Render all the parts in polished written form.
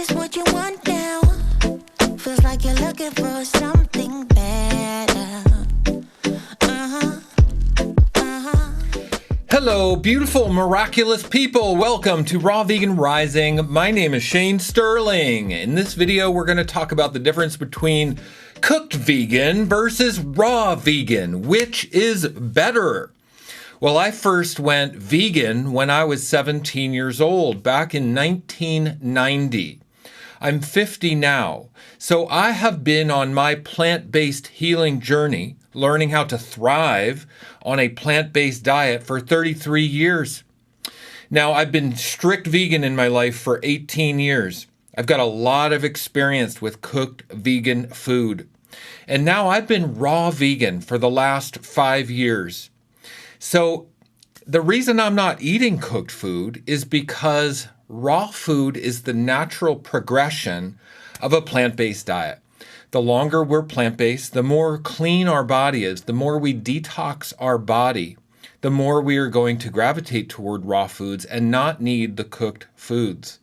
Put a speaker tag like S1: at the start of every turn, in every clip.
S1: this what you want now? Feels like you're looking for something better.
S2: Hello, beautiful, miraculous people. Welcome to Raw Vegan Rising. My name is Shane Sterling. In this video, we're going to talk about the difference between cooked vegan versus raw vegan. Which is better? Well, I first went vegan when I was 17 years old, back in 1990. I'm 50 now, so I have been on my plant-based healing journey, learning how to thrive on a plant-based diet for 33 years. Now, I've been strict vegan in my life for 18 years. I've got a lot of experience with cooked vegan food. And now I've been raw vegan for the last 5 years. So the reason I'm not eating cooked food is because raw food is the natural progression of a plant-based diet. The longer we're plant-based, the more clean our body is, the more we detox our body, the more we are going to gravitate toward raw foods and not need the cooked foods.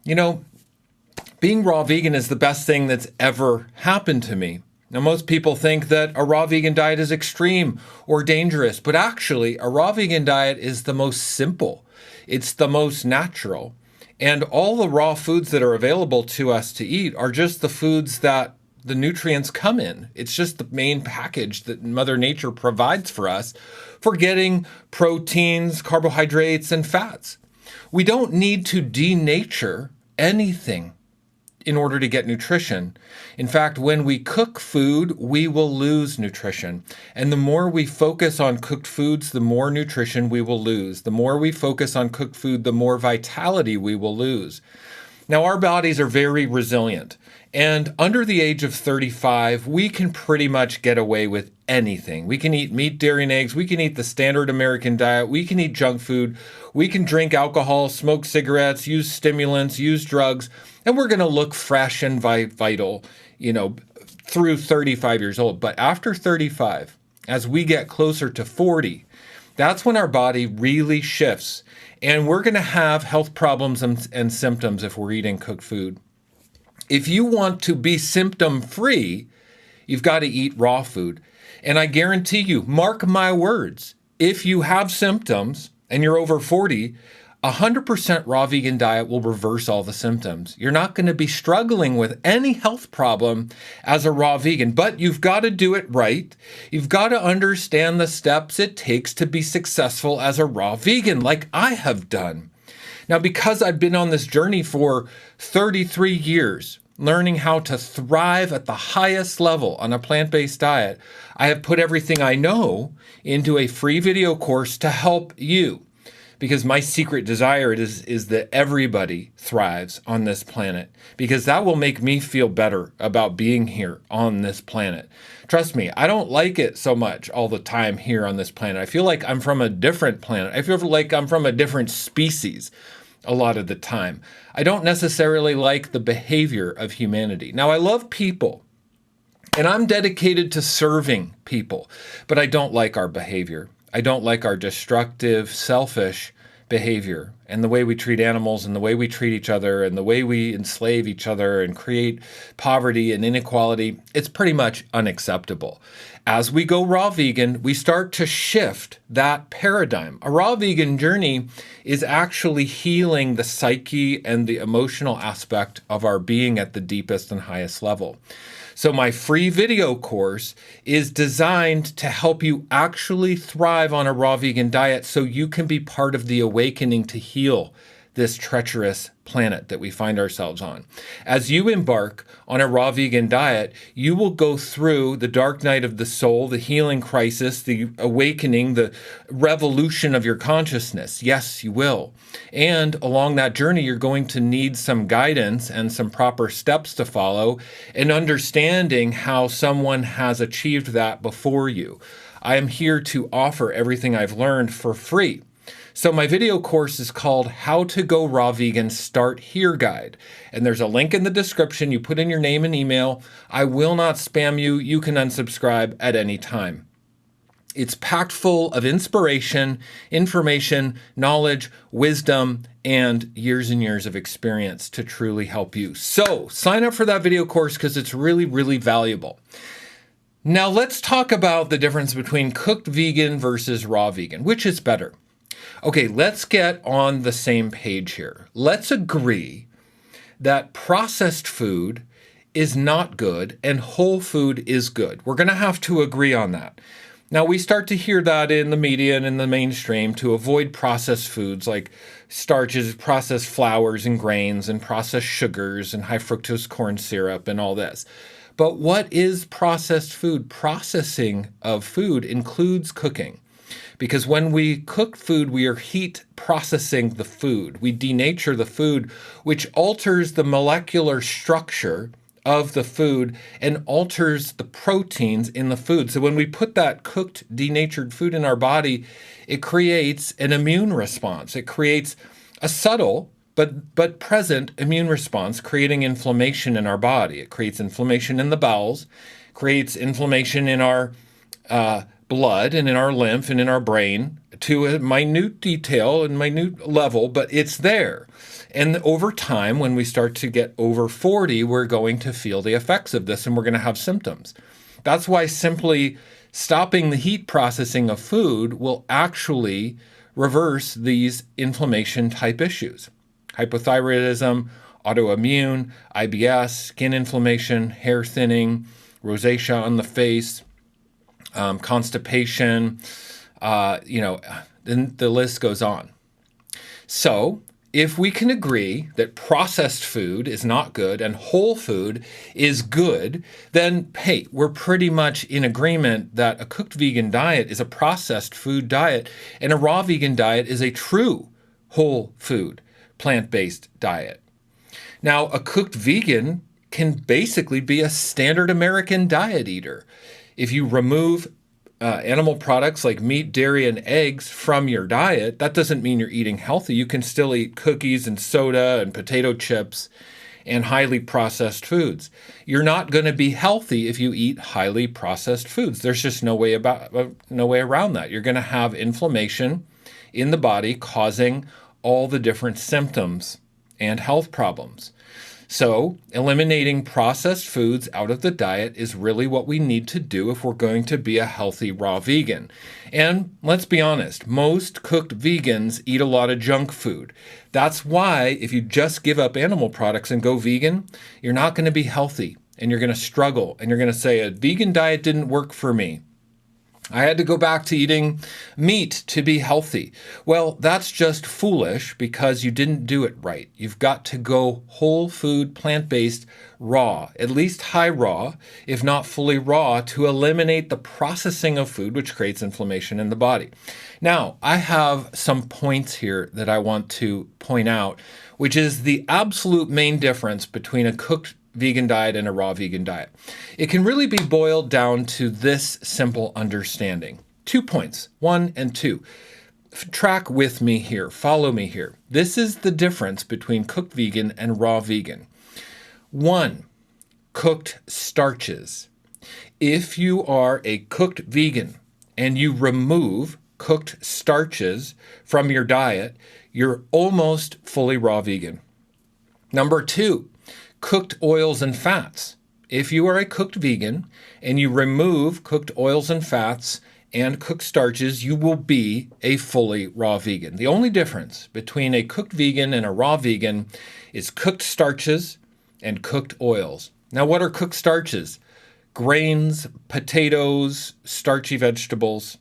S2: You know, being raw vegan is the best thing that's ever happened to me. Now, most people think that a raw vegan diet is extreme or dangerous, but actually, a raw vegan diet is the most simple. It's the most natural. And all the raw foods that are available to us to eat are just the foods that the nutrients come in. It's just the main package that Mother Nature provides for us for getting proteins, carbohydrates, and fats. We don't need to denature anything in order to get nutrition. In fact, when we cook food, we will lose nutrition. And the more we focus on cooked foods, the more nutrition we will lose. The more we focus on cooked food, the more vitality we will lose. Now, our bodies are very resilient. And under the age of 35, we can pretty much get away with anything. We can eat meat, dairy, and eggs. We can eat the standard American diet. We can eat junk food. We can drink alcohol, smoke cigarettes, use stimulants, use drugs. And we're going to look fresh and vital, through 35 years old. But after 35, as we get closer to 40, that's when our body really shifts. And we're going to have health problems and symptoms if we're eating cooked food. If you want to be symptom-free, you've got to eat raw food. And I guarantee you, mark my words, if you have symptoms and you're over 40, 100% raw vegan diet will reverse all the symptoms. You're not going to be struggling with any health problem as a raw vegan, but you've got to do it right. You've got to understand the steps it takes to be successful as a raw vegan, like I have done. Now, because I've been on this journey for 33 years, learning how to thrive at the highest level on a plant-based diet, I have put everything I know into a free video course to help you. Because my secret desire is that everybody thrives on this planet, because that will make me feel better about being here on this planet. Trust me, I don't like it so much all the time here on this planet. I feel like I'm from a different planet. I feel like I'm from a different species a lot of the time. I don't necessarily like the behavior of humanity. Now, I love people, and I'm dedicated to serving people, but I don't like our behavior. I don't like our destructive, selfish behavior and the way we treat animals and the way we treat each other and the way we enslave each other and create poverty and inequality. It's pretty much unacceptable. As we go raw vegan, we start to shift that paradigm. A raw vegan journey is actually healing the psyche and the emotional aspect of our being at the deepest and highest level. So my free video course is designed to help you actually thrive on a raw vegan diet so you can be part of the awakening to heal this treacherous planet that we find ourselves on. As you embark on a raw vegan diet, you will go through the dark night of the soul, the healing crisis, the awakening, the revolution of your consciousness. Yes, you will. And along that journey, you're going to need some guidance and some proper steps to follow and understanding how someone has achieved that before you. I am here to offer everything I've learned for free. So my video course is called How to Go Raw Vegan Start Here Guide. And there's a link in the description. You put in your name and email. I will not spam you. You can unsubscribe at any time. It's packed full of inspiration, information, knowledge, wisdom, and years of experience to truly help you. So sign up for that video course because it's really, really valuable. Now let's talk about the difference between cooked vegan versus raw vegan. Which is better? Okay, let's get on the same page here. Let's agree that processed food is not good and whole food is good. We're going to have to agree on that. Now, we start to hear that in the media and in the mainstream to avoid processed foods like starches, processed flours and grains, and processed sugars and high fructose corn syrup and all this. But what is processed food? Processing of food includes cooking. Because when we cook food, we are heat processing the food. We denature the food, which alters the molecular structure of the food and alters the proteins in the food. So when we put that cooked, denatured food in our body, it creates an immune response. It creates a subtle but present immune response, creating inflammation in our body. It creates inflammation in the bowels, creates inflammation in our blood and in our lymph and in our brain to a minute detail and minute level, but it's there. And over time, when we start to get over 40, we're going to feel the effects of this and we're going to have symptoms. That's why simply stopping the heat processing of food will actually reverse these inflammation type issues. Hypothyroidism, autoimmune, IBS, skin inflammation, hair thinning, rosacea on the face, constipation, then the list goes on. So if we can agree that processed food is not good and whole food is good, then, hey, we're pretty much in agreement that a cooked vegan diet is a processed food diet and a raw vegan diet is a true whole food, plant-based diet. Now, a cooked vegan can basically be a standard American diet eater. If you remove animal products like meat, dairy, and eggs from your diet, that doesn't mean you're eating healthy. You can still eat cookies and soda and potato chips and highly processed foods. You're not going to be healthy if you eat highly processed foods. There's just no way around that. You're going to have inflammation in the body causing all the different symptoms and health problems. So eliminating processed foods out of the diet is really what we need to do if we're going to be a healthy raw vegan. And let's be honest, most cooked vegans eat a lot of junk food. That's why if you just give up animal products and go vegan, you're not going to be healthy and you're going to struggle and you're going to say a vegan diet didn't work for me. I had to go back to eating meat to be healthy. Well, that's just foolish because you didn't do it right. You've got to go whole food, plant-based, raw, at least high raw, if not fully raw, to eliminate the processing of food, which creates inflammation in the body. Now, I have some points here that I want to point out, which is the absolute main difference between a cooked vegan diet and a raw vegan diet. It can really be boiled down to this simple understanding. 2 points, 1 and 2. Track with me here, follow me here. This is the difference between cooked vegan and raw vegan. 1, cooked starches. If you are a cooked vegan and you remove cooked starches from your diet, you're almost fully raw vegan. Number 2, cooked oils and fats. If you are a cooked vegan and you remove cooked oils and fats and cooked starches, you will be a fully raw vegan. The only difference between a cooked vegan and a raw vegan is cooked starches and cooked oils. Now, what are cooked starches? Grains, potatoes, starchy vegetables.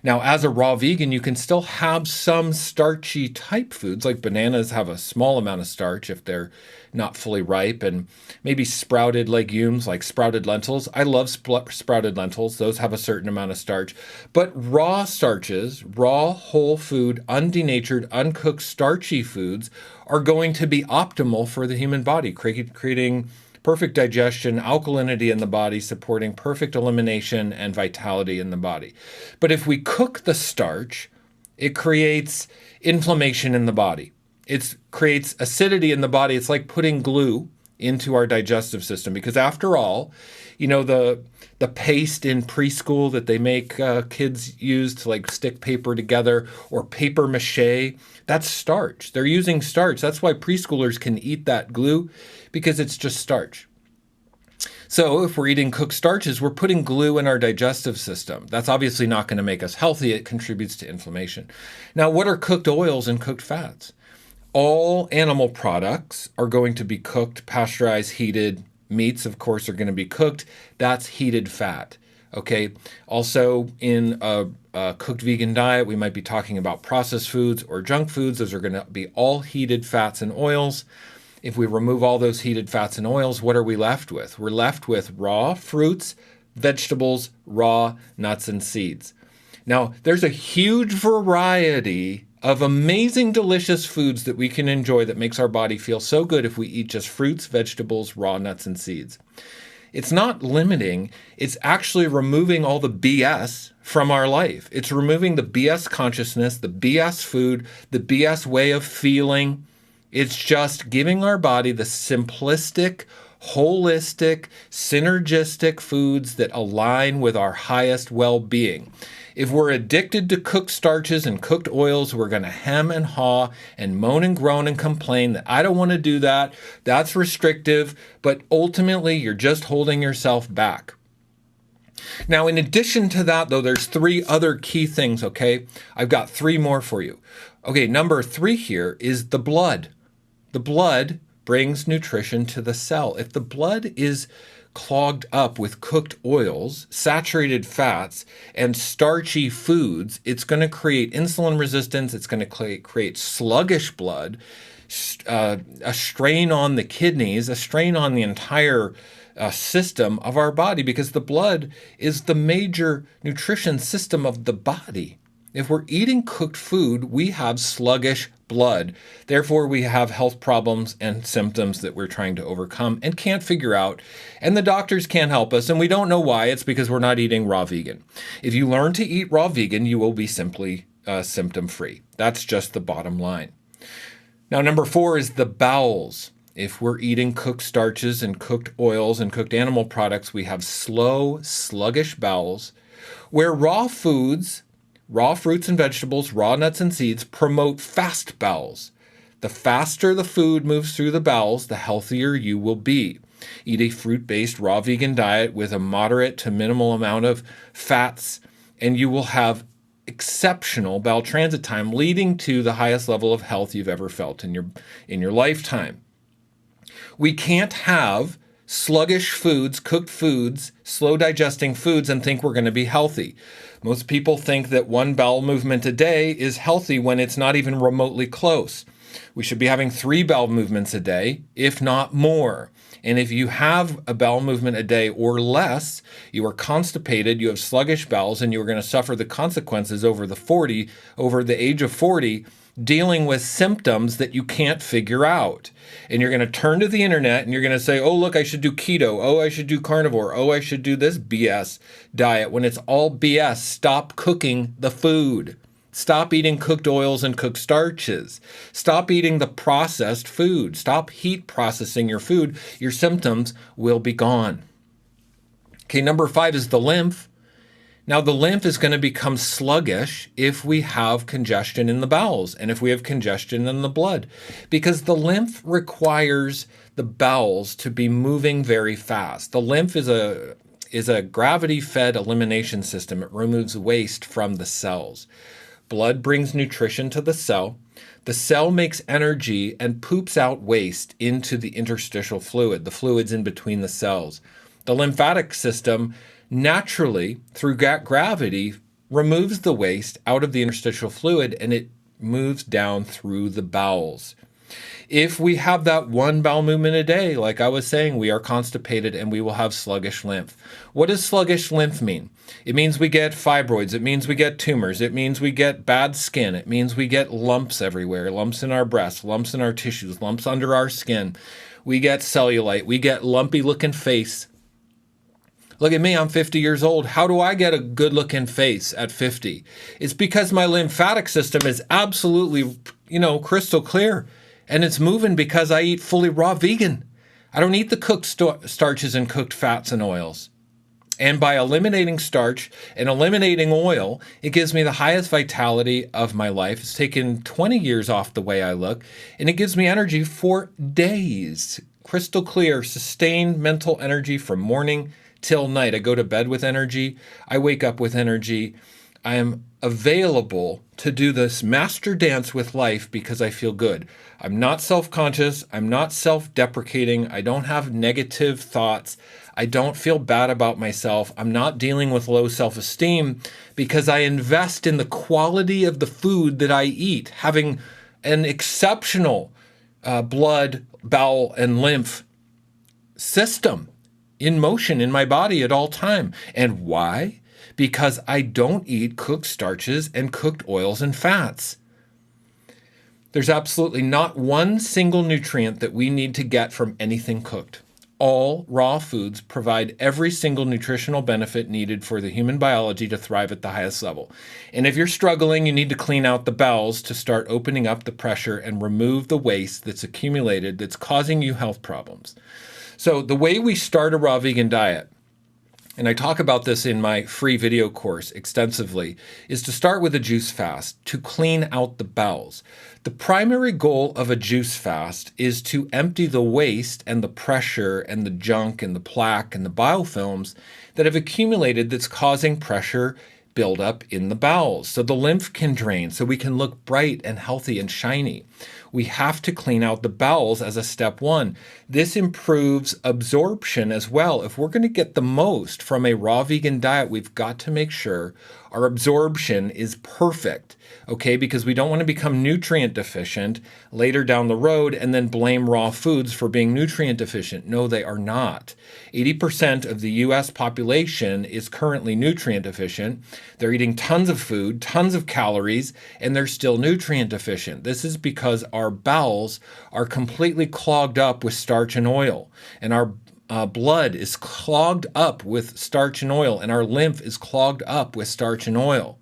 S2: Now, as a raw vegan, you can still have some starchy type foods, like bananas have a small amount of starch if they're not fully ripe, and maybe sprouted legumes like sprouted lentils. I love sprouted lentils. Those have a certain amount of starch. But raw starches, raw, whole food, undenatured, uncooked, starchy foods are going to be optimal for the human body, creating perfect digestion, alkalinity in the body, supporting perfect elimination and vitality in the body. But if we cook the starch, it creates inflammation in the body. It creates acidity in the body. It's like putting glue into our digestive system. Because after all, the paste in preschool that they make kids use to like stick paper together, or paper mache, that's starch. They're using starch. That's why preschoolers can eat that glue, because it's just starch. So if we're eating cooked starches, we're putting glue in our digestive system. That's obviously not going to make us healthy. It contributes to inflammation. Now, what are cooked oils and cooked fats? All animal products are going to be cooked, pasteurized, heated. Meats, of course, are going to be cooked. That's heated fat. Okay. Also, in a cooked vegan diet, we might be talking about processed foods or junk foods. Those are going to be all heated fats and oils. If we remove all those heated fats and oils, what are we left with? We're left with raw fruits, vegetables, raw nuts, and seeds. Now, there's a huge variety of amazing, delicious foods that we can enjoy that makes our body feel so good if we eat just fruits, vegetables, raw nuts, and seeds. It's not limiting. It's actually removing all the BS from our life. It's removing the BS consciousness, the BS food, the BS way of feeling. It's just giving our body the simplistic, holistic, synergistic foods that align with our highest well-being. If we're addicted to cooked starches and cooked oils, we're going to hem and haw and moan and groan and complain that I don't want to do that. That's restrictive. But ultimately, you're just holding yourself back. Now, in addition to that, though, there's 3 other key things, okay? I've got 3 more for you. Okay, number 3 here is the blood. The blood brings nutrition to the cell. If the blood is clogged up with cooked oils, saturated fats, and starchy foods, it's going to create insulin resistance. It's going to create sluggish blood, a strain on the kidneys, a strain on the entire system of our body, because the blood is the major nutrition system of the body. If we're eating cooked food, we have sluggish blood. Therefore, we have health problems and symptoms that we're trying to overcome and can't figure out. And the doctors can't help us, and we don't know why. It's because we're not eating raw vegan. If you learn to eat raw vegan, you will be simply symptom-free. That's just the bottom line. Now, number 4 is the bowels. If we're eating cooked starches and cooked oils and cooked animal products, we have slow, sluggish bowels, where raw foods, raw fruits and vegetables, raw nuts and seeds promote fast bowels. The faster the food moves through the bowels, the healthier you will be. Eat a fruit-based raw vegan diet with a moderate to minimal amount of fats, and you will have exceptional bowel transit time, leading to the highest level of health you've ever felt in your lifetime. We can't have sluggish foods, cooked foods, slow digesting foods, and think we're going to be healthy. Most people think that 1 bowel movement a day is healthy when it's not even remotely close. We should be having 3 bowel movements a day, if not more. And if you have a bowel movement a day or less, you are constipated, you have sluggish bowels, and you are going to suffer the consequences over the age of 40, dealing with symptoms that you can't figure out. And you're going to turn to the internet and you're going to say, oh, look, I should do keto. Oh, I should do carnivore. Oh, I should do this BS diet. When it's all BS, stop cooking the food. Stop eating cooked oils and cooked starches. Stop eating the processed food. Stop heat processing your food. Your symptoms will be gone. Okay, number 5 is the lymph. Now, the lymph is going to become sluggish if we have congestion in the bowels and if we have congestion in the blood, because the lymph requires the bowels to be moving very fast. The lymph is a gravity-fed elimination system. It removes waste from the cells. Blood brings nutrition to the cell. The cell makes energy and poops out waste into the interstitial fluid, the fluids in between the cells. The lymphatic system naturally, through gravity, removes the waste out of the interstitial fluid, and it moves down through the bowels. If we have that 1 bowel movement a day, like I was saying, we are constipated and we will have sluggish lymph. What does sluggish lymph mean? It means we get fibroids. It means we get tumors. It means we get bad skin. It means we get lumps everywhere, lumps in our breasts, lumps in our tissues, lumps under our skin. We get cellulite. We get lumpy looking face. Look at me, I'm 50 years old. How do I get a good looking face at 50? It's because my lymphatic system is absolutely, crystal clear. And it's moving because I eat fully raw vegan. I don't eat the cooked starches and cooked fats and oils. And by eliminating starch and eliminating oil, it gives me the highest vitality of my life. It's taken 20 years off the way I look, and it gives me energy for days. Crystal clear, sustained mental energy from morning till night. I go to bed with energy. I wake up with energy. I am available to do this master dance with life because I feel good. I'm not self-conscious. I'm not self-deprecating. I don't have negative thoughts. I don't feel bad about myself. I'm not dealing with low self-esteem because I invest in the quality of the food that I eat, having an exceptional blood, bowel, and lymph system in motion in my body at all time. And why? Because I don't eat cooked starches and cooked oils and fats. There's absolutely not one single nutrient that we need to get from anything cooked. All raw foods provide every single nutritional benefit needed for the human biology to thrive at the highest level. And if you're struggling, you need to clean out the bowels to start opening up the pressure and remove the waste that's accumulated that's causing you health problems. So the way we start a raw vegan diet, and I talk about this in my free video course extensively, is to start with a juice fast to clean out the bowels. The primary goal of a juice fast is to empty the waste and the pressure and the junk and the plaque and the biofilms that have accumulated that's causing pressure buildup in the bowels so the lymph can drain, so we can look bright and healthy and shiny. We have to clean out the bowels as a step one. This improves absorption as well. If we're going to get the most from a raw vegan diet, we've got to make sure our absorption is perfect, okay? Because we don't want to become nutrient deficient later down the road and then blame raw foods for being nutrient deficient. No, they are not. 80% of the US population is currently nutrient deficient. They're eating tons of food, tons of calories, and they're still nutrient deficient. This is because our bowels are completely clogged up with starch and oil, and our blood is clogged up with starch and oil, and our lymph is clogged up with starch and oil.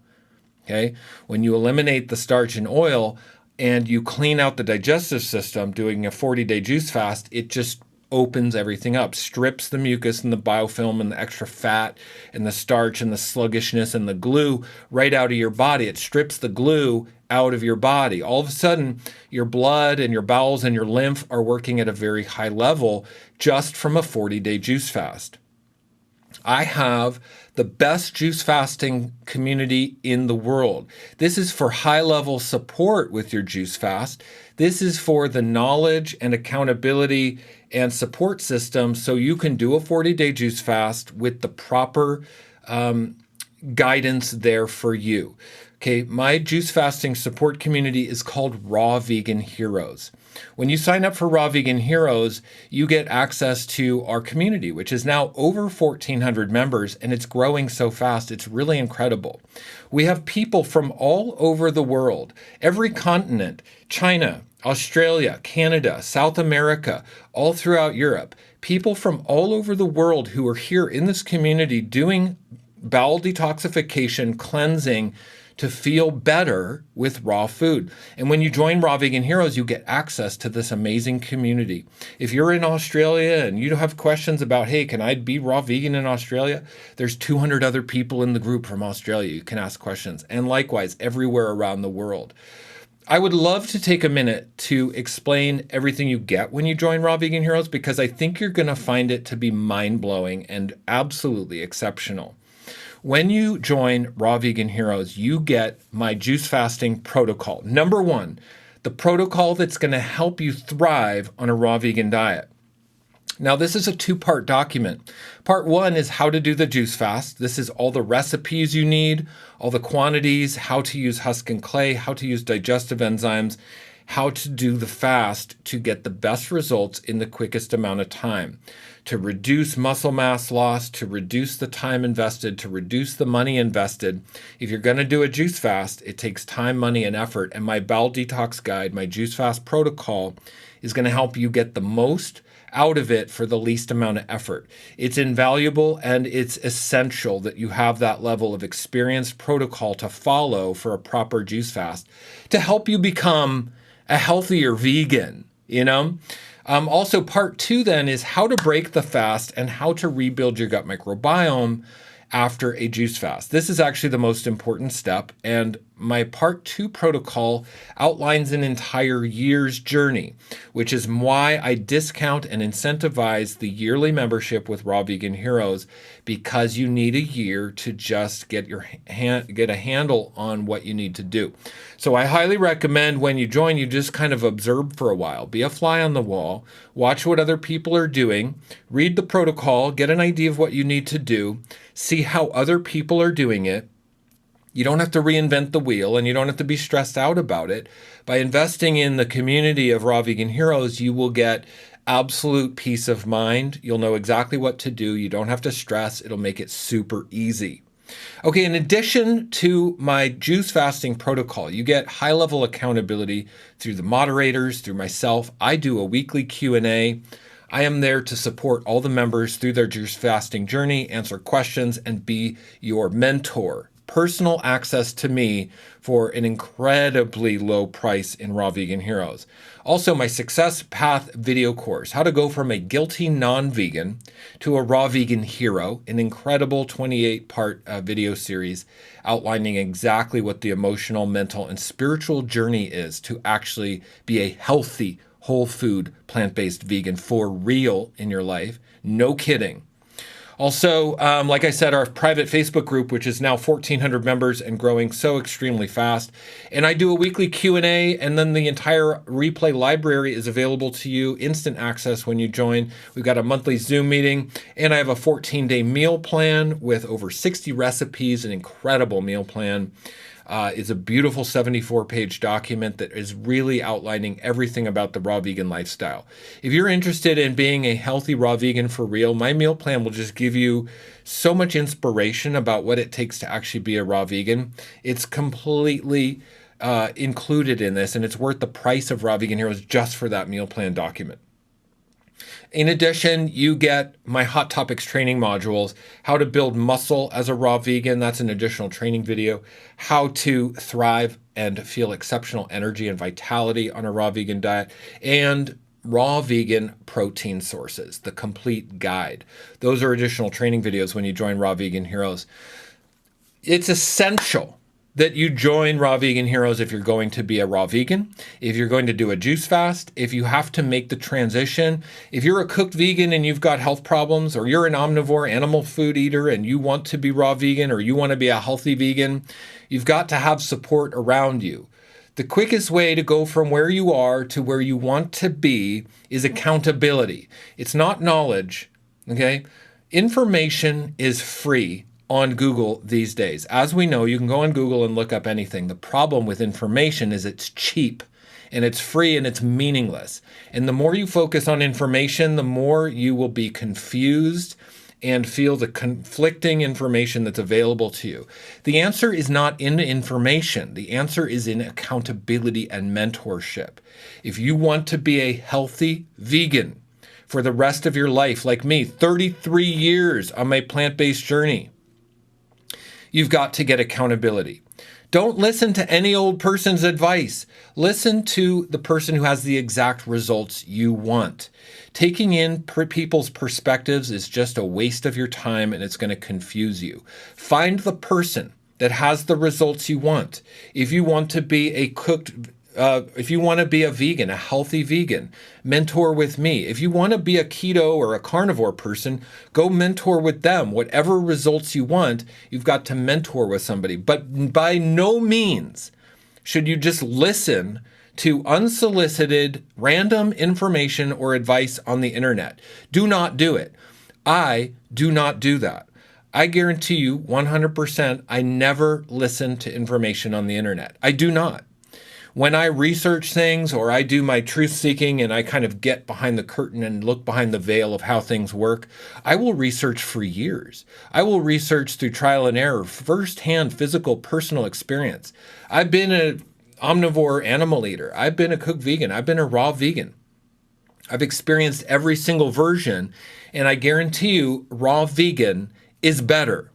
S2: Okay? When you eliminate the starch and oil and you clean out the digestive system doing a 40-day juice fast, it just opens everything up, strips the mucus and the biofilm and the extra fat and the starch and the sluggishness and the glue right out of your body. It strips the glue out of your body. All of a sudden, your blood and your bowels and your lymph are working at a very high level just from a 40-day juice fast. I have the best juice fasting community in the world. This is for high-level support with your juice fast. This is for the knowledge and accountability and support system so you can do a 40-day juice fast with the proper guidance there for you. Okay, my juice fasting support community is called Raw Vegan Heroes. When you sign up for Raw Vegan Heroes, you get access to our community, which is now over 1,400 members, and it's growing so fast. It's really incredible. We have people from all over the world, every continent, China, Australia, Canada, South America, all throughout Europe, people from all over the world who are here in this community doing bowel detoxification, cleansing, to feel better with raw food. And when you join Raw Vegan Heroes, you get access to this amazing community. If you're in Australia and you have questions about, hey, can I be raw vegan in Australia? There's 200 other people in the group from Australia. You can ask questions. And likewise, everywhere around the world. I would love to take a minute to explain everything you get when you join Raw Vegan Heroes, because I think you're going to find it to be mind-blowing and absolutely exceptional. When you join Raw Vegan Heroes, you get my juice fasting protocol. Number one, the protocol that's going to help you thrive on a raw vegan diet. Now, this is a two-part document. Part one is how to do the juice fast. This is all the recipes you need, all the quantities, how to use husk and clay, how to use digestive enzymes, how to do the fast to get the best results in the quickest amount of time, to reduce muscle mass loss, to reduce the time invested, to reduce the money invested. If you're going to do a juice fast, it takes time, money, and effort. And my bowel detox guide, my juice fast protocol, is going to help you get the most out of it for the least amount of effort. It's invaluable and it's essential that you have that level of experienced protocol to follow for a proper juice fast to help you become a healthier vegan, you know? Also, part 2 then is how to break the fast and how to rebuild your gut microbiome after a juice fast. This is actually the most important step, and my part 2 protocol outlines an entire year's journey, which is why I discount and incentivize the yearly membership with Raw Vegan Heroes, because you need a year to just get a handle on what you need to do. So I highly recommend when you join, you just kind of observe for a while, be a fly on the wall, watch what other people are doing, read the protocol, get an idea of what you need to do, see how other people are doing it. You don't have to reinvent the wheel, and you don't have to be stressed out about it. By investing in the community of Raw Vegan Heroes, you will get absolute peace of mind. You'll know exactly what to do. You don't have to stress. It'll make it super easy. Okay, in addition to my juice fasting protocol, you get high-level accountability through the moderators, through myself. I do a weekly Q&A. I am there to support all the members through their juice fasting journey, answer questions, and be your mentor. Personal access to me for an incredibly low price in Raw Vegan Heroes. Also, my Success Path video course, how to go from a guilty non-vegan to a raw vegan hero, an incredible 28-part video series outlining exactly what the emotional, mental, and spiritual journey is to actually be a healthy, whole food, plant-based vegan for real in your life. No kidding. Also, like I said, our private Facebook group, which is now 1,400 members and growing so extremely fast. And I do a weekly Q&A, and then the entire replay library is available to you, instant access when you join. We've got a monthly Zoom meeting, and I have a 14-day meal plan with over 60 recipes, an incredible meal plan. It's a beautiful 74-page document that is really outlining everything about the raw vegan lifestyle. If you're interested in being a healthy raw vegan for real, my meal plan will just give you so much inspiration about what it takes to actually be a raw vegan. It's completely included in this, and it's worth the price of Raw Vegan Heroes just for that meal plan document. In addition, you get my Hot Topics training modules, how to build muscle as a raw vegan, that's an additional training video, how to thrive and feel exceptional energy and vitality on a raw vegan diet, and raw vegan protein sources, the complete guide. Those are additional training videos when you join Raw Vegan Heroes. It's essential that you join Raw Vegan Heroes if you're going to be a raw vegan, if you're going to do a juice fast, if you have to make the transition, if you're a cooked vegan and you've got health problems, or you're an omnivore animal food eater and you want to be raw vegan, or you want to be a healthy vegan, you've got to have support around you. The quickest way to go from where you are to where you want to be is accountability. It's not knowledge, okay? Information is free on Google these days. As we know, you can go on Google and look up anything. The problem with information is it's cheap and it's free and it's meaningless. And the more you focus on information, the more you will be confused and feel the conflicting information that's available to you. The answer is not in information. The answer is in accountability and mentorship. If you want to be a healthy vegan for the rest of your life, like me, 33 years on my plant-based journey, you've got to get accountability. Don't listen to any old person's advice. Listen to the person who has the exact results you want. Taking in people's perspectives is just a waste of your time, and it's going to confuse you. Find the person that has the results you want. If you want to be if you want to be a vegan, a healthy vegan, mentor with me. If you want to be a keto or a carnivore person, go mentor with them. Whatever results you want, you've got to mentor with somebody. But by no means should you just listen to unsolicited, random information or advice on the internet. Do not do it. I do not do that. I guarantee you 100% I never listen to information on the internet. I do not. When I research things or I do my truth seeking and I kind of get behind the curtain and look behind the veil of how things work, I will research for years. I will research through trial and error, firsthand physical, personal experience. I've been an omnivore animal eater. I've been a cooked vegan. I've been a raw vegan. I've experienced every single version, and I guarantee you raw vegan is better.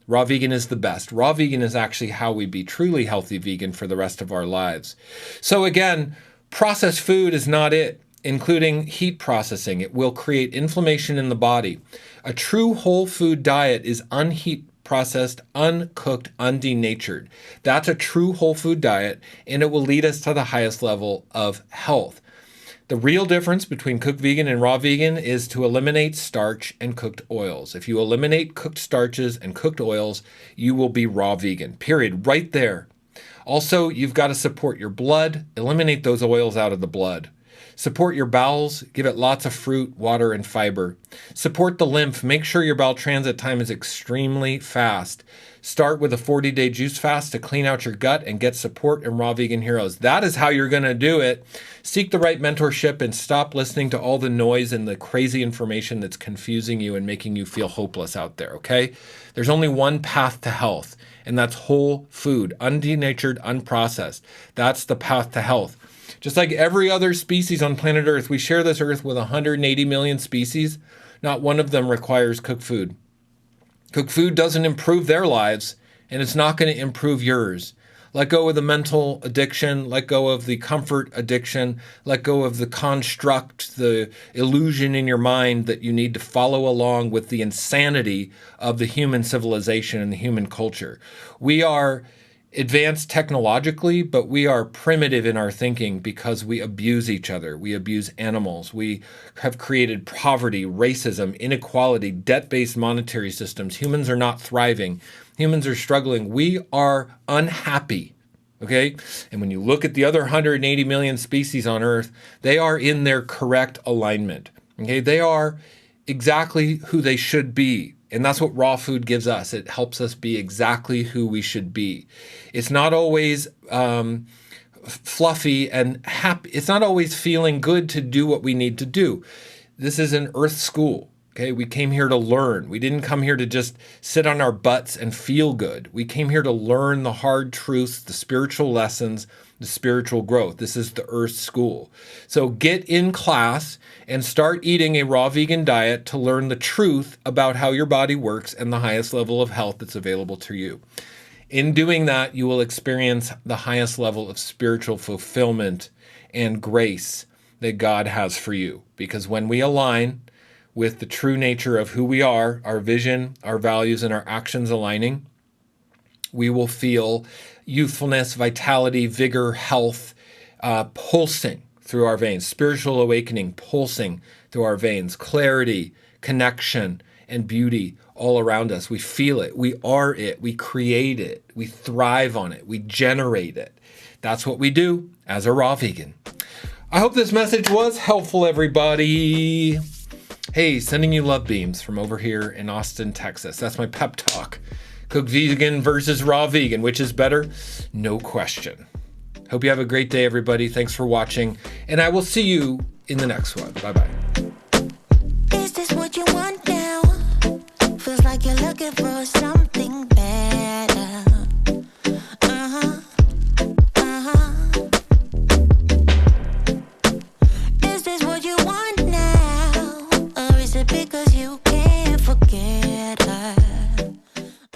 S2: Raw vegan is the best. Raw vegan is actually how we be truly healthy vegan for the rest of our lives. So again, processed food is not it. including heat processing. It will create inflammation in the body. A true whole food diet is unheat processed, uncooked, undenatured. That's a true whole food diet, and it will lead us to the highest level of health. The real difference between cooked vegan and raw vegan is to eliminate starch and cooked oils. If you eliminate cooked starches and cooked oils, you will be raw vegan, period, right there. Also, you've got to support your blood, eliminate those oils out of the blood. Support your bowels, give it lots of fruit, water, and fiber. Support the lymph, make sure your bowel transit time is extremely fast. Start with a 40-day juice fast to clean out your gut and get support in Raw Vegan Heroes. That is how you're going to do it. Seek the right mentorship and stop listening to all the noise and the crazy information that's confusing you and making you feel hopeless out there, okay? There's only one path to health, and that's whole food, undenatured, unprocessed. That's the path to health. Just like every other species on planet Earth, we share this Earth with 180 million species. Not one of them requires cooked food. Cooked food doesn't improve their lives, and it's not going to improve yours. Let go of the mental addiction, let go of the comfort addiction, let go of the construct, the illusion in your mind that you need to follow along with the insanity of the human civilization and the human culture. We are advanced technologically, but we are primitive in our thinking because we abuse each other. We abuse animals. We have created poverty, racism, inequality, debt-based monetary systems. Humans are not thriving. Humans are struggling. We are unhappy, okay? And when you look at the other 180 million species on Earth, they are in their correct alignment, okay? They are exactly who they should be. And that's what raw food gives us. It helps us be exactly who we should be. It's not always fluffy and happy. It's not always feeling good to do what we need to do. This is an Earth school. Okay, we came here to learn. We didn't come here to just sit on our butts and feel good. We came here to learn the hard truths, the spiritual lessons, the spiritual growth. This is the Earth School. So get in class and start eating a raw vegan diet to learn the truth about how your body works and the highest level of health that's available to you. In doing that, you will experience the highest level of spiritual fulfillment and grace that God has for you. Because when we align with the true nature of who we are, our vision, our values, and our actions aligning, we will feel youthfulness, vitality, vigor, health pulsing through our veins, spiritual awakening pulsing through our veins, clarity, connection, and beauty all around us. We feel it. We are it. We create it. We thrive on it. We generate it. That's what we do as a raw vegan. I hope this message was helpful, everybody. Hey, sending you love beams from over here in Austin, Texas. That's my pep talk. Cooked vegan versus raw vegan. Which is better? No question. Hope you have a great day, everybody. Thanks for watching. And I will see you in the next one. Bye-bye.
S1: Is this what you want now? Feels like you're looking for something better.